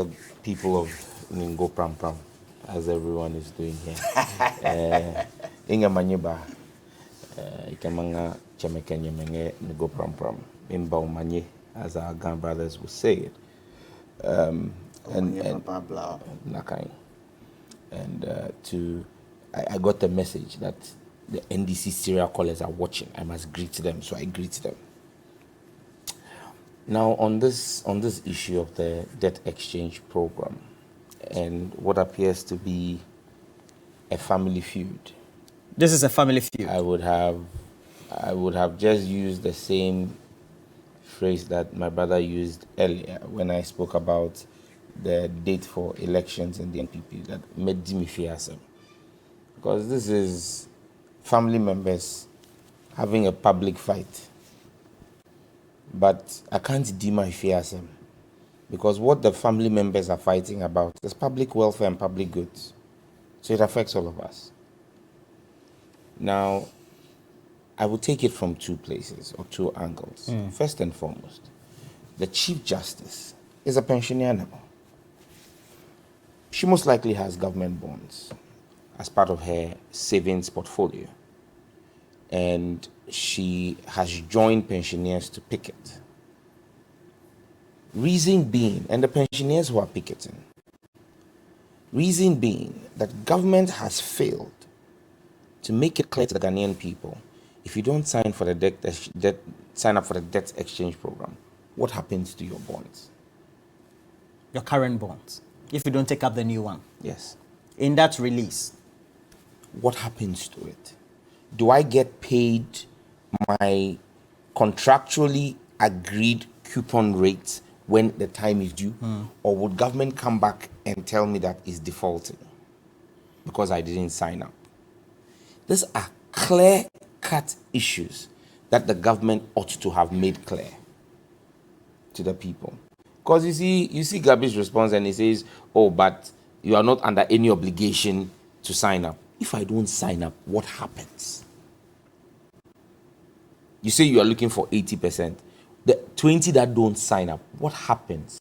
the people of Ningo Pram Pram, as everyone is doing here. Inga Manyeba, Ikamanga Chamekanya Menge Ningo Pram Pram, Imbao Manye, as our grandbrothers would say it. And Nakai. And I got the message that the NDC serial callers are watching. I must greet them, so I greet them. Now, on this issue of the debt exchange program and what appears to be a family feud. This is a family feud. I would have just used the same phrase that my brother used earlier when I spoke about the date for elections in the NPP, that Medimi Fiasem. Because this is family members having a public fight. But I can't deny Fiasem, because what the family members are fighting about is public welfare and public goods. So it affects all of us. Now, I will take it from two places or two angles. First and foremost, the Chief Justice is a pensioner now. She most likely has government bonds as part of her savings portfolio. And she has joined pensioners to picket. Reason being, and the pensioners who are picketing, reason being that government has failed to make it clear to the Ghanaian people, if you don't sign up for the debt exchange program, what happens to your bonds? Your current bonds, if you don't take up the new one. Yes. In that release, what happens to it? Do I get paid my contractually agreed coupon rates when the time is due? Or would government come back and tell me that it's defaulting because I didn't sign up? These are clear-cut issues that the government ought to have made clear to the people. Because you see Gabi's response and he says, oh, but you are not under any obligation to sign up. If I don't sign up, what happens? You say you are looking for 80%. The 20 that don't sign up, what happens?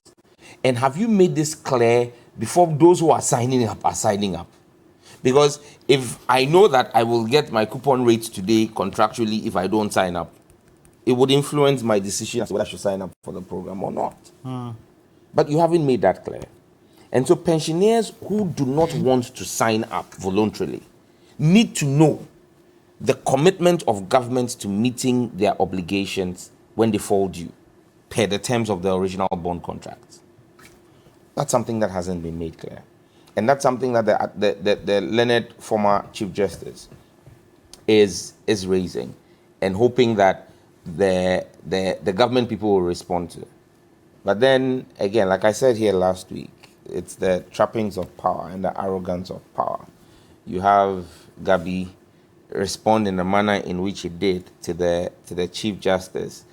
And have you made this clear before those who are signing up are signing up? Because if I know that I will get my coupon rate today contractually if I don't sign up, it would influence my decision as to whether I should sign up for the program or not. But you haven't made that clear. And so pensioners who do not want to sign up voluntarily need to know the commitment of government to meeting their obligations when they fall due, per the terms of the original bond contracts. That's something that hasn't been made clear. And that's something that the learned former Chief Justice is raising and hoping that the government people will respond to. But then, again, like I said here last week, it's the trappings of power and the arrogance of power. You have Gabi respond in the manner in which he did to the Chief Justice,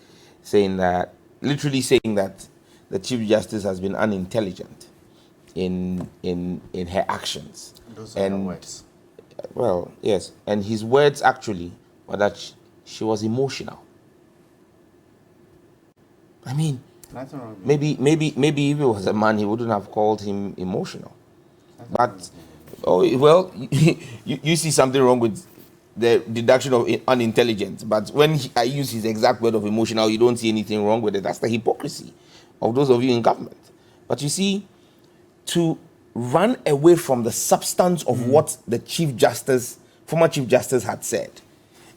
literally saying that the Chief Justice has been unintelligent in her actions. Those are her words. Well, yes, and his words actually were that she was emotional. I mean, maybe if he was a man, he wouldn't have called him emotional. But you see something wrong with the deduction of unintelligent. But when I use his exact word of emotional, you don't see anything wrong with it. That's the hypocrisy of those of you in government. But you see, to run away from the substance of what the former Chief Justice had said,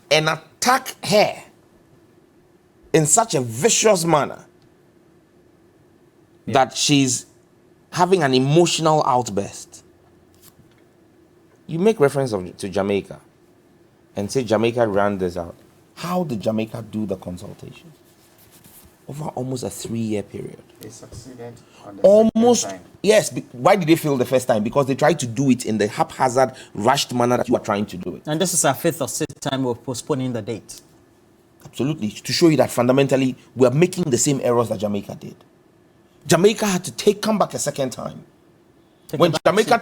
and attack her in such a vicious manner that she's having an emotional outburst. You make reference to Jamaica and say Jamaica ran this out. How did Jamaica do the consultation? Over almost a 3-year period. They succeeded on the almost second time. Yes. Why did they fail the first time? Because they tried to do it in the haphazard, rushed manner that you are trying to do it. and this is our 5th or 6th time of postponing the date. Absolutely, to show you that fundamentally we are making the same errors that Jamaica did. Jamaica had to come back a second time. When Jamaica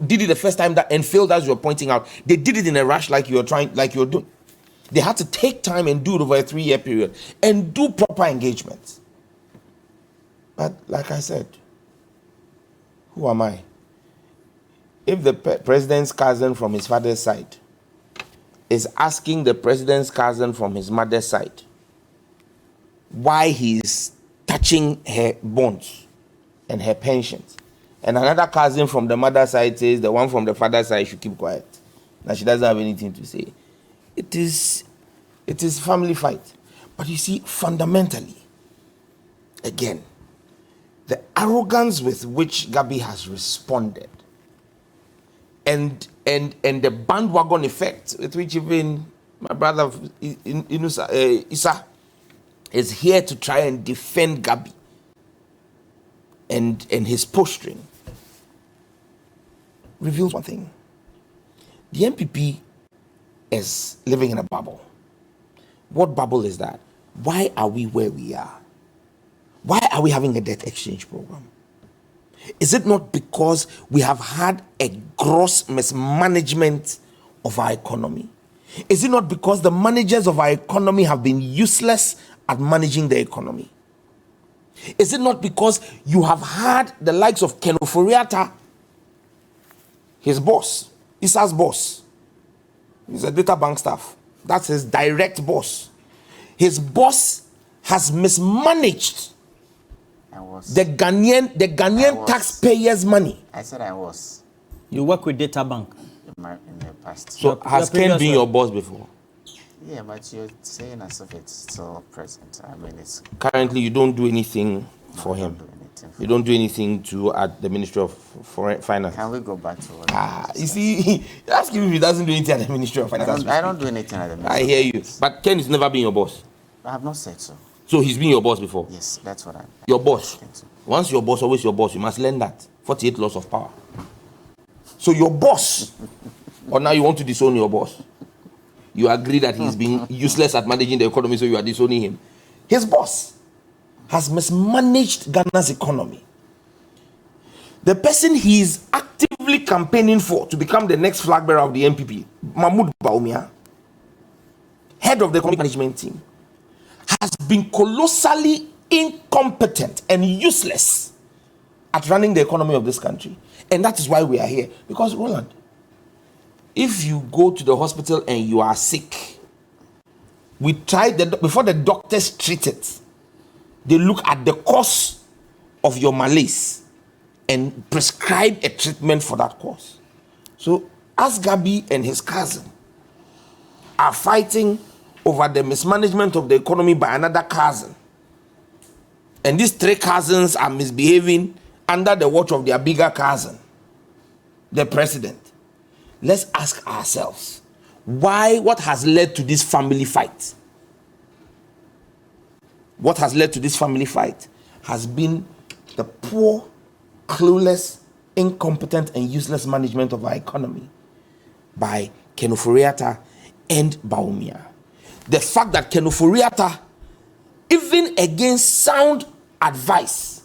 did it the first time and failed, as you're pointing out, they did it in a rush like you're doing. They had to take time and do it over a 3-year period and do proper engagements. But like I said, Who am I? If the president's cousin from his father's side is asking the president's cousin from his mother's side why he's touching her bonds and her pensions, and another cousin from the mother's side says the one from the father's side should keep quiet, that she doesn't have anything to say, it is family fight. But you see, fundamentally, again, the arrogance with which Gabi has responded, and the bandwagon effect with which even my brother Isa is here to try and defend Gabi and his posturing, reveals one thing. The NPP is living in a bubble. What bubble is that? Why are we where we are? Why are we having a debt exchange program? Is it not because we have had a gross mismanagement of our economy? Is it not because the managers of our economy have been useless at managing the economy? Is it not because you have had the likes of Ken Ofori-Atta, his boss, Isa's boss? He's a data bank staff. That's his direct boss. His boss has mismanaged the Ghanaian taxpayers' money. I said I was You work with Data Bank. in the past. So has Ken been your boss before? Yeah, but you're saying as if it's still present. I mean, it's Currently, you don't do anything for him. You don't do anything at the Ministry of Finance. Can we go back to what? You see, ask him if he doesn't do anything at the Ministry of Finance. I don't do anything at the minute. I hear you. But Ken has never been your boss. I have not said so. So he's been your boss before? Yes, that's what I Your boss. think so. Once your boss, always your boss. You must learn that. 48 laws of power. So your boss, or now you want to disown your boss. You agree that he's been useless at managing the economy, so you are disowning him. His boss has mismanaged Ghana's economy. The person he is actively campaigning for to become the next flag bearer of the NPP, Mahmoud Bawumia, head of the economic management team, has been colossally incompetent and useless at running the economy of this country. And that is why we are here. Because, Roland, if you go to the hospital and you are sick, we tried before the doctors treat it, they look at the cause of your malaise and prescribe a treatment for that cause. So, as Gabi and his cousin are fighting over the mismanagement of the economy by another cousin, and these three cousins are misbehaving under the watch of their bigger cousin, the president, let's ask ourselves, what has led to this family fight? What has led to this family fight has been the poor, clueless, incompetent, and useless management of our economy by Ken Ofori-Atta and Bawumia. The fact that Ken Ofori-Atta, even against sound advice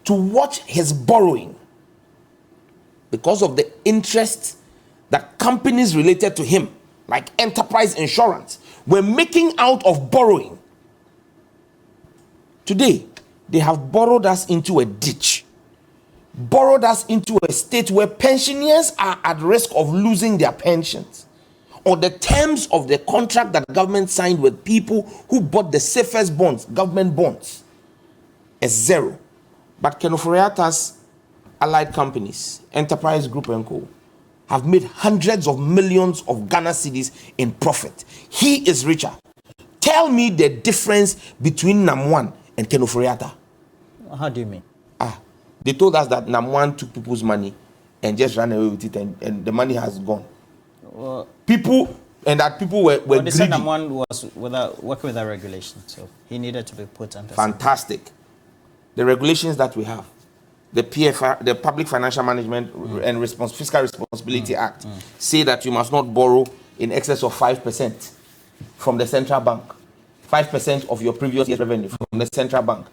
to watch his borrowing, because of the interest that companies related to him, like Enterprise Insurance, were making out of borrowing. Today, they have borrowed us into a ditch, borrowed us into a state where pensioners are at risk of losing their pensions, or the terms of the contract that the government signed with people who bought the safest bonds, government bonds, is zero. But Ken Ofori-Atta's allied companies, Enterprise Group and Co., have made hundreds of millions of Ghana cedis in profit. He is richer. Tell me the difference between Nam1 and Ken Ofori-Atta. How do you mean? They told us that Nam1 took people's money and just ran away with it, and the money has gone. Well, People were they greedy. said Nam1 was working without regulation, so he needed to be put under. Fantastic. The regulations that we have, the PFR, the Public Financial Management and Fiscal Responsibility Act, say that you must not borrow in excess of 5% from the central bank. 5% of your previous year's revenue from the central bank.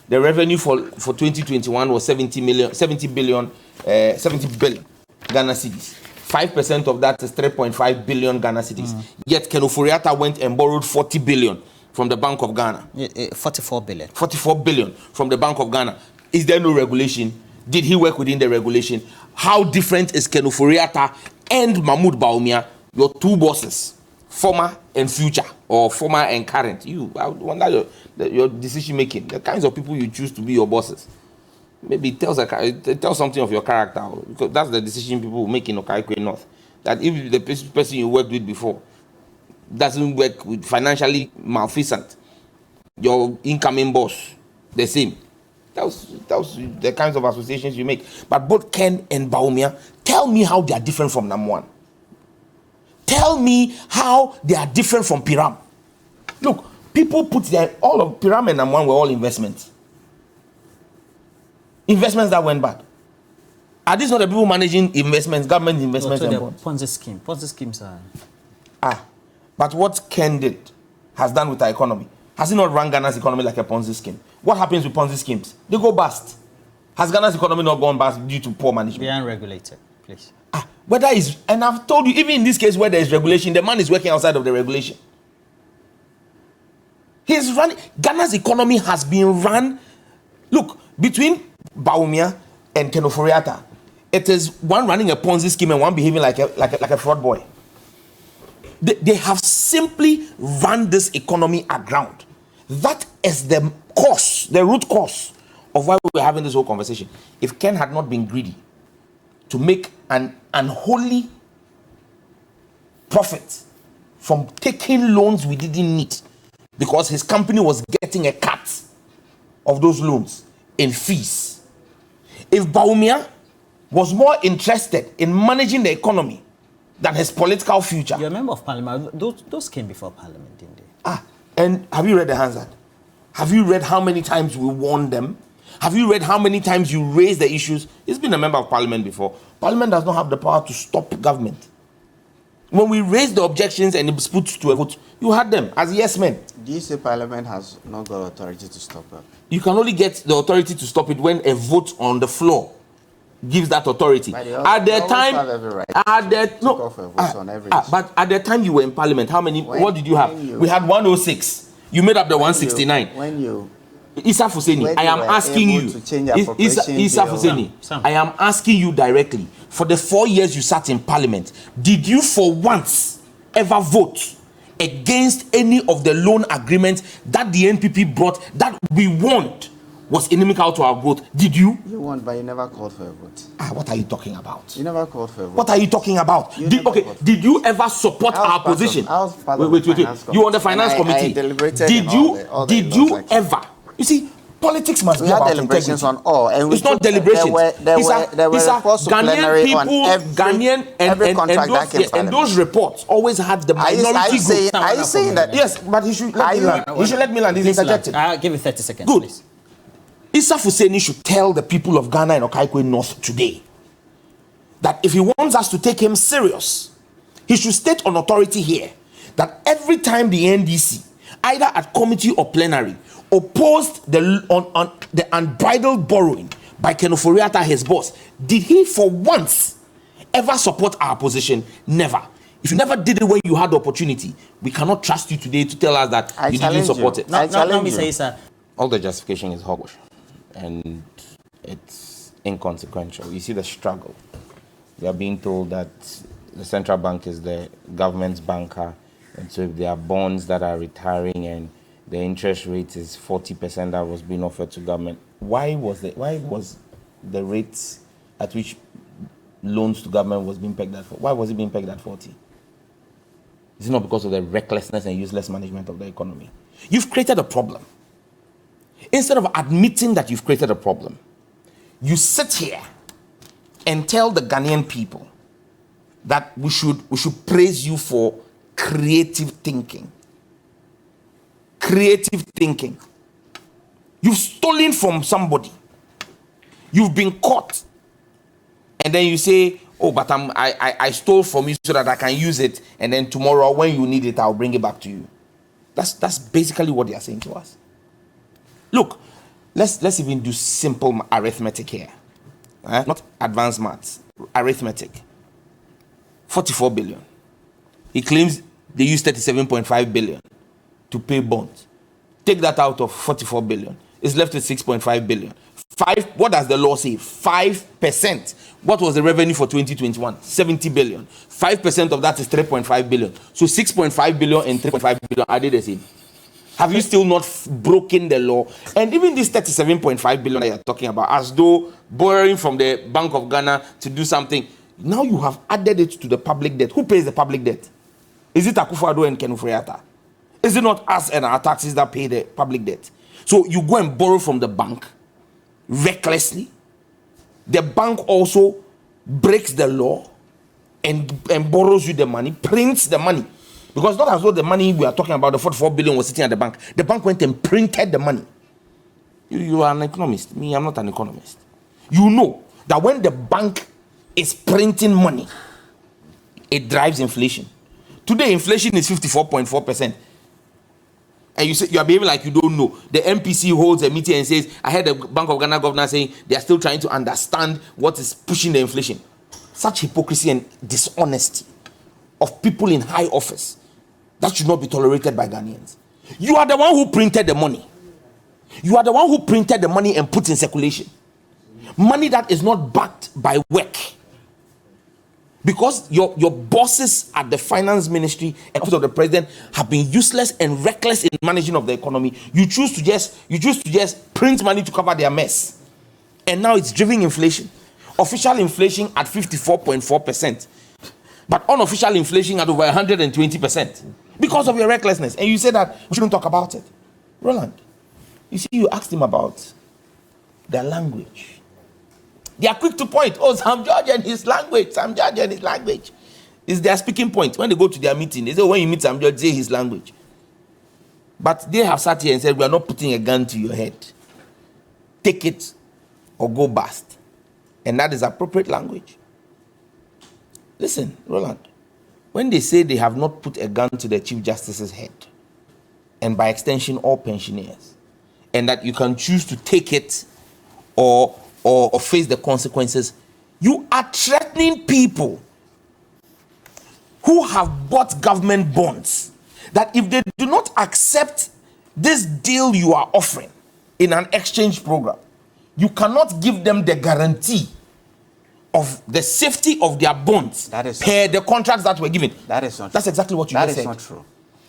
The revenue for 2021 was 70 billion Ghana cedis. 5% of that is 3.5 billion Ghana cedis. Yet Ken Ofori-Atta went and borrowed 40 billion from the Bank of Ghana. 44 billion. 44 billion from the Bank of Ghana. Is there no regulation Did he work within the regulation? How different is Ken Ofori-Atta and Mahmoud Bawumia, your two bosses, former and future, or former and current? I wonder your decision making, the kinds of people you choose to be your bosses. Maybe it tells something of your character, because that's the decision people make in Okaikwe North. That if the person you worked with before doesn't work with financially malfeasant, your incoming boss, the same. That was the kinds of associations you make. But both Ken and Bawumia, tell me how they are different from Nam1. Tell me how they are different from Piram. Look, people put all of Piram and Nam1 were all investments. Investments that went bad. Are these not the people managing investments, government investments? No, Ponzi scheme. Ponzi schemes are. But what Ken has done with our economy, has he not run Ghana's economy like a Ponzi scheme? What happens with Ponzi schemes? They go bust. Has Ghana's economy not gone bust due to poor management? Be unregulated, please. Whether is, and I've told you, even in this case where there is regulation, the man is working outside of the regulation. He's running. Ghana's economy has been run. Look, between Bawumia and Ken Ofori-Atta, it is one running a Ponzi scheme and one behaving like a fraud boy. They have simply run this economy aground. That is the cause, the root cause of why we're having this whole conversation. If Ken had not been greedy to make an unholy profit from taking loans we didn't need, because his company was getting a cut of those loans in fees. If Bawumia was more interested in managing the economy than his political future. You're a member of parliament. Those came before parliament, didn't they? And have you read the Hansard? Have you read how many times we warned them? Have you read how many times you raised the issues? He's been a member of parliament before. Parliament does not have the power to stop government. When we raised the objections and it was put to a vote, you had them as yes men. Do you say parliament has not got authority to stop that? You can only get the authority to stop it when a vote on the floor gives that authority. At the time, but at the time you were in parliament, how many? What did you have? We had 106. You made up the 169. Issa Fuseni, I am asking you. Issa Fuseni, I am asking you directly. For the 4 years you sat in parliament, did you for once ever vote against any of the loan agreements that the NPP brought that we want was inimical to our growth? Did you? You won, but you never called for a vote. What are you talking about? You never called for a vote. What are you talking about? Did you ever support our position? Wait. You on the finance committee. Did you ever? You see, politics must be about deliberations on all. And it's not deliberations. There were reports Ghanaian people, and those reports always had the minority group. Are you saying that? Yes, but he should let me land. He should let me land. He's interjecting. I'll give you 30 seconds. Good. Please. Issa Fuseni should tell the people of Ghana and Okaikwe North today that if he wants us to take him serious, he should state on authority here that every time the NDC, either at committee or plenary, opposed the unbridled borrowing by Ken Ofori-Atta, his boss, did he for once ever support our position? Never. If you never did it when you had the opportunity, we cannot trust you today to tell us that you didn't support it. Let me say, sir. All the justification is hogwash, and it's inconsequential. You see the struggle. We are being told that the central bank is the government's banker, and so if there are bonds that are retiring and the interest rate is 40% that was being offered to government, why was the rate at which loans to government was being pegged at? Why was it being pegged at 40? Is it not because of the recklessness and useless management of the economy? You've created a problem. Instead of admitting that you've created a problem, you sit here and tell the Ghanaian people that we should praise you for creative thinking. Creative thinking. You've stolen from somebody. You've been caught. And then you say, oh, but I stole from you so that I can use it, and then tomorrow when you need it, I'll bring it back to you. That's basically what they are saying to us. Look, let's even do simple arithmetic here. Not advanced maths. Arithmetic. 44 billion. He claims they used 37.5 billion to pay bonds. Take that out of 44 billion. It's left with 6.5 billion. What does the law say? 5%. What was the revenue for 2021? 70 billion. 5% of that is 3.5 billion. So 6.5 billion and 3.5 billion are they the same? Have you still not broken the law? And even this 37.5 billion that you're talking about, as though borrowing from the Bank of Ghana to do something, now you have added it to the public debt. Who pays the public debt? Is it Akufo-Addo and Ken Ofori-Atta? Is it not us and our taxes that pay the public debt? So you go and borrow from the bank recklessly. The bank also breaks the law and borrows you the money, prints the money. Because not as though the money we are talking about, the 44 billion, was sitting at the bank. The bank went and printed the money. You are an economist. Me, I'm not an economist. You know that when the bank is printing money, it drives inflation. Today, inflation is 54.4%. And you say you are behaving like you don't know. The MPC holds a meeting and says, I heard the Bank of Ghana governor saying they are still trying to understand what is pushing the inflation. Such hypocrisy and dishonesty of people in high office, that should not be tolerated by Ghanaians. You are the one who printed the money. You are the one who printed the money and put in circulation. Money that is not backed by work. Because your bosses at the finance ministry and office of the president have been useless and reckless in managing of the economy. You choose to just print money to cover their mess. And now it's driving inflation. Official inflation at 54.4%. But unofficial inflation at over 120%. Because of your recklessness. And you say that we shouldn't talk about it. Roland, you see, you asked him about their language. They are quick to point. Oh, Sam George and his language. Sam George and his language. Is their speaking point. When they go to their meeting, they say, when you meet Sam George, say his language. But they have sat here and said, we are not putting a gun to your head. Take it or go bust. And that is appropriate language. Listen, Roland, when they say they have not put a gun to the Chief Justice's head, and by extension, all pensioners, and that you can choose to take it or face the consequences, you are threatening people who have bought government bonds that if they do not accept this deal you are offering in an exchange program, you cannot give them the guarantee of the safety of their bonds per the contracts that were given. That is not true. That's exactly what you just said. That is not true.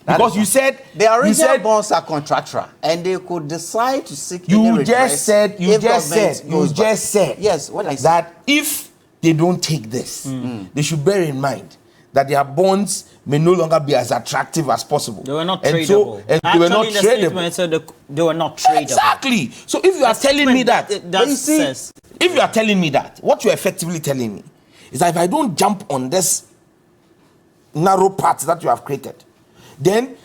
Because you said the original bonds are contractual, and they could decide to seek any redress. You just said yes. What I said, that if they don't take this, they should bear in mind that their bonds may no longer be as attractive as possible. They were not and tradable. They were not tradable. So they were not tradable. Exactly. So if you are telling me that, if you are telling me that, what you are effectively telling me is that if I don't jump on this narrow path that you have created, then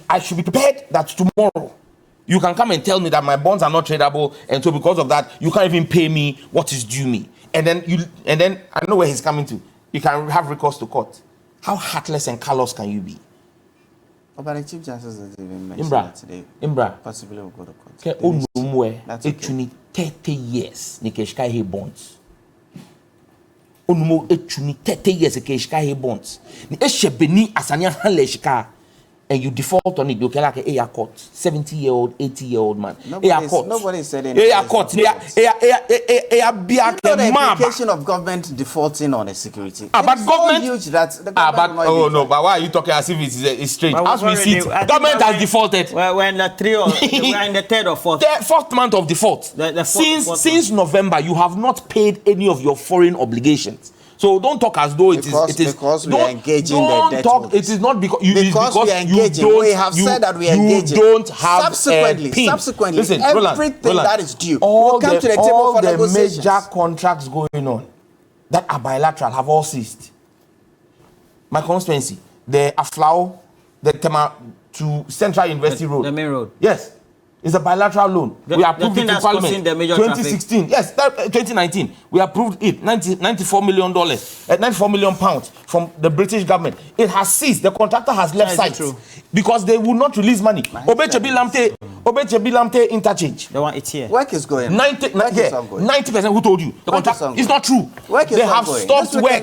I should be prepared that tomorrow you can come and tell me that my bonds are not tradable, and so because of that, you can't even pay me what is due me. And then I know where he's coming to. You can have recourse to court. How heartless and callous can you be? Oh, but the Chief Justice has even mentioned that today. Possibly will go to court. That's okay. 30 years. Nikeshkai he bonds. Onumo etuni 30 years Nikeshkai bonds. Ni eshebeni asanya hanleshika. And you default on it, you can like a court, 70-year-old, 80-year-old man. Nobody said anything. Court. You know the implication of government defaulting on a security. But government, huge that the government but why are you talking as if it's strange? As we see, government has defaulted. We're in the third or fourth. Fourth month of default. Since November, you have not paid any of your foreign obligations. So don't talk as though it is because we are engaging the debt holders. It is not because we are engaging. We have said that we are engaging. You don't have subsequently, listen, everything Roland, that is due all will come to the table for negotiations. Major contracts going on that are bilateral have all ceased. My constituency, the Aflao, the Tema to Central University Road. The main road. Yes. It's a bilateral loan. We approved it in Parliament. 2016. Yes, 2019. We approved it. $94 million. £94 million from the British government. It has ceased. The contractor has left site because they will not release money. Obechebi Lamte Obeche Bilamte interchange. The one it's here. Work is going. 90%. Who told you? The contract is not true. Work is they have stopped work.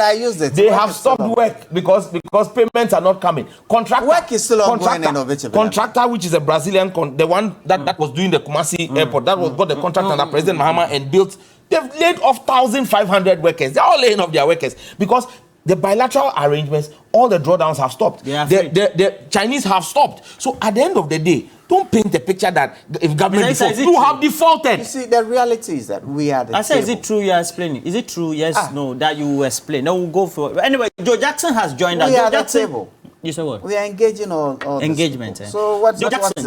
They have stopped work because payments are not coming. Work is still ongoing in Obeche Bilamte. Contractor, which is a Brazilian, the one that was doing the Kumasi airport, that was got the contract under President Mahama and built. They've laid off 1,500 workers. They're all laying off their workers because the bilateral arrangements, all the drawdowns have stopped. The Chinese have stopped. So at the end of the day, don't paint a picture that if government defaults, you have defaulted. You see, the reality is that we are the I said, is it true you are explaining? Is it true? Yes, no, that you explain. No, we'll go for anyway, Joe Jackson has joined us. We are the table. You say what? We are engaging all engagement. So what's Joe Jackson?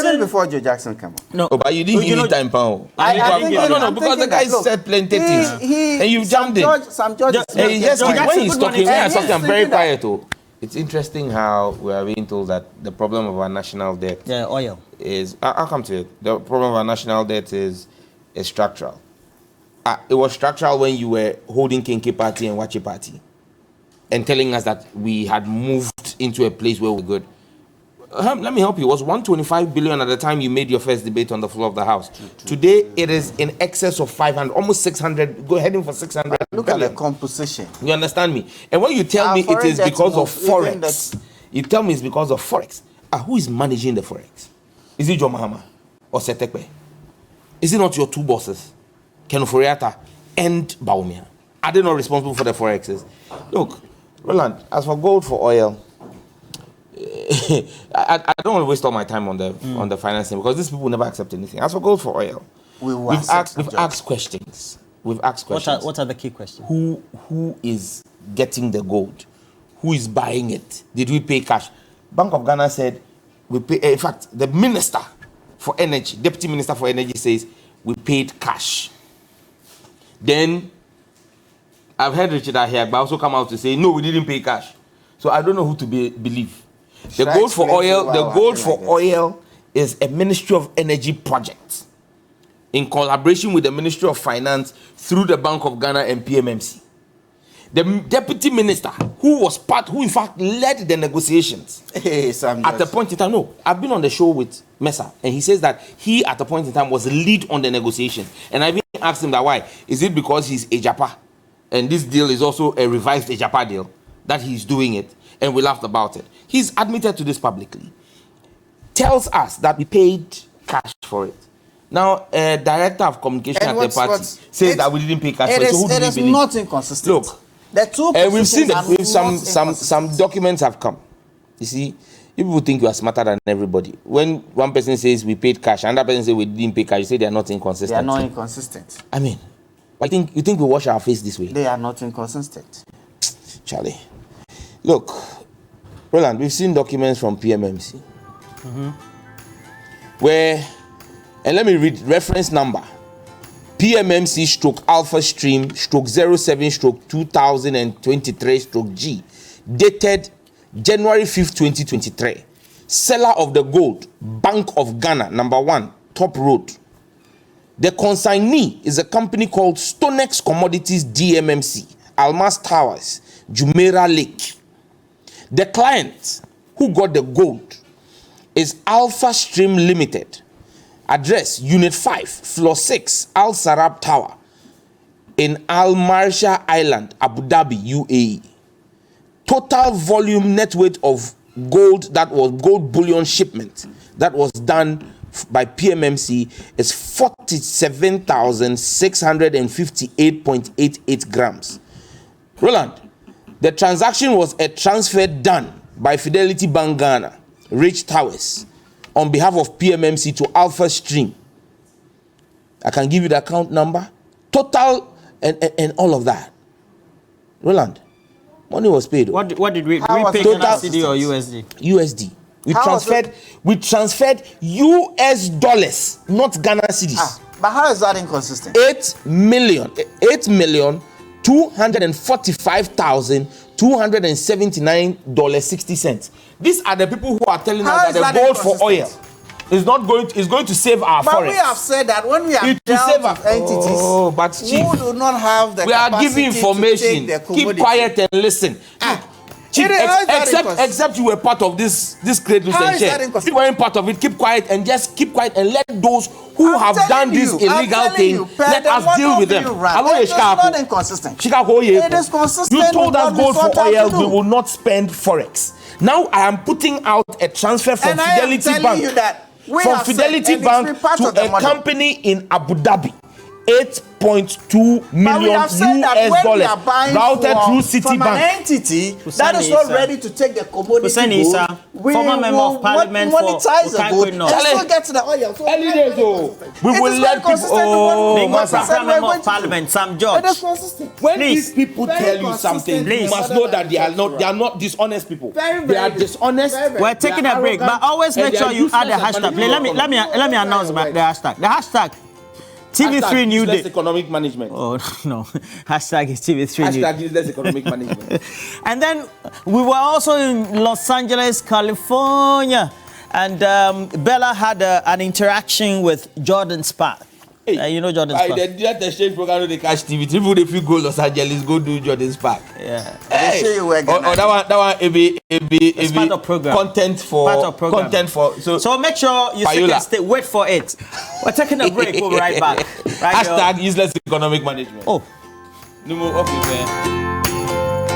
Even before Joe Jackson came on. No, but you didn't give me time, Pao. No, because the guy said plenty things, and you jumped in. When he's talking, I'm very quiet. It's interesting how we are being told that the problem of our national debt, oil, is. I'll come to it. The problem of our national debt is structural. It was structural when you were holding Kinky Party and Wachi Party, and telling us that we had moved into a place where we're good. Let me help you. It was 125 billion at the time you made your first debate on the floor of the House. Today, it is in excess of 500, almost 600, heading for 600 Look at the composition. You understand me? And when you tell me it is because of Forex, you tell me it's because of Forex. Who is managing the Forex? Is it John Mahama or Setekpe? Is it not your two bosses, Ken Ofori-Atta and Bawumia? Are they not responsible for the Forexes? Look, Roland, as for gold for oil, I don't want to waste all my time on the financing because these people never accept anything. As for gold for oil, we've asked questions. What are the key questions? Who is getting the gold? Who is buying it? Did we pay cash? Bank of Ghana said we pay. In fact, the minister for energy, deputy minister for energy, says we paid cash. Then I've heard Richard Ahiagba also come out to say no, we didn't pay cash. So I don't know who to believe. The gold for oil is a Ministry of Energy project in collaboration with the Ministry of Finance through the Bank of Ghana and PMMC. The deputy minister, who in fact led the negotiations at the point in time. No, I've been on the show with Mesa, and he says that he at the point in time was lead on the negotiations. And I even asked him that why. Is it because he's Ejapa, and this deal is also a revised Ejapa deal that he's doing it? And we laughed about it. He's admitted to this publicly. Tells us that we paid cash for it. Now, a director of communication at the party says that we didn't pay cash for it. So who do we believe? It is not inconsistent. Look, the two we've seen that some documents have come. You see, people think you are smarter than everybody. When one person says we paid cash, another person says we didn't pay cash, you say they are not inconsistent. They are not inconsistent. I mean, you think we wash our face this way? They are not inconsistent. Charlie. Look, Roland, we've seen documents from PMMC where, and let me read reference number, PMMC stroke Alpha Stream stroke 07 stroke 2023 stroke G, dated January 5th, 2023. Seller of the gold, Bank of Ghana, number 1, Top Road. The consignee is a company called Stonex Commodities DMMC, Almas Towers, Jumeirah Lake. The client who got the gold is Alpha Stream Limited. Address Unit 5, Floor 6, Al Sarab Tower in Al Marsha Island, Abu Dhabi, UAE. Total volume net weight of gold, that was gold bullion shipment, that was done by PMMC is 47,658.88 grams. Roland, the transaction was a transfer done by Fidelity Bank Ghana, Rich Towers, on behalf of PMMC to Alpha Stream. I can give you the account number, total, and all of that. Roland, money was paid. What did we pay Ghana cedi or USD? USD. We transferred US dollars, not Ghana cedis. But how is that inconsistent? $8,245,279.60. These are the people who are telling us that the gold for oil is going to save our but forex. We have said that when we have dealt with entities who do not have the we are giving information. Keep quiet and listen. except you were part of this great news and share. If you weren't part of it, keep quiet and let those who have done this illegal thing, let us deal with them. It is not inconsistent. It is consistent. You told us gold for oil, we will not spend forex. Now I am putting out a transfer from Fidelity Bank. From Fidelity Bank to a company in Abu Dhabi. 8.2 million US dollars routed through Citibank. From an entity that is not ready to take the commodity good, we former member of parliament monetize the good and still get to the oil. So early days, we will let people. Member of parliament, Sam George. It is consistent. When these people tell you something, you must know that they are not dishonest people. They are dishonest. We're taking a break, but always make sure you add the hashtag. Let me announce the hashtag. The hashtag TV3 New Day. Economic management. Oh no, hashtag is TV3 New Day. Hashtag useless economic management. And then we were also in Los Angeles, California, and Bella had an interaction with Jordan Spark. You know Jordan Spark. The exchange program, they catch TV. People, if you go Los Angeles, go do Jordan Spark. Yeah. Hey. That one, it's part of program. Content for. So make sure you can stay. Wait for it. We're taking a break. We'll be right back. Hashtag useless economic management. Oh. No more office.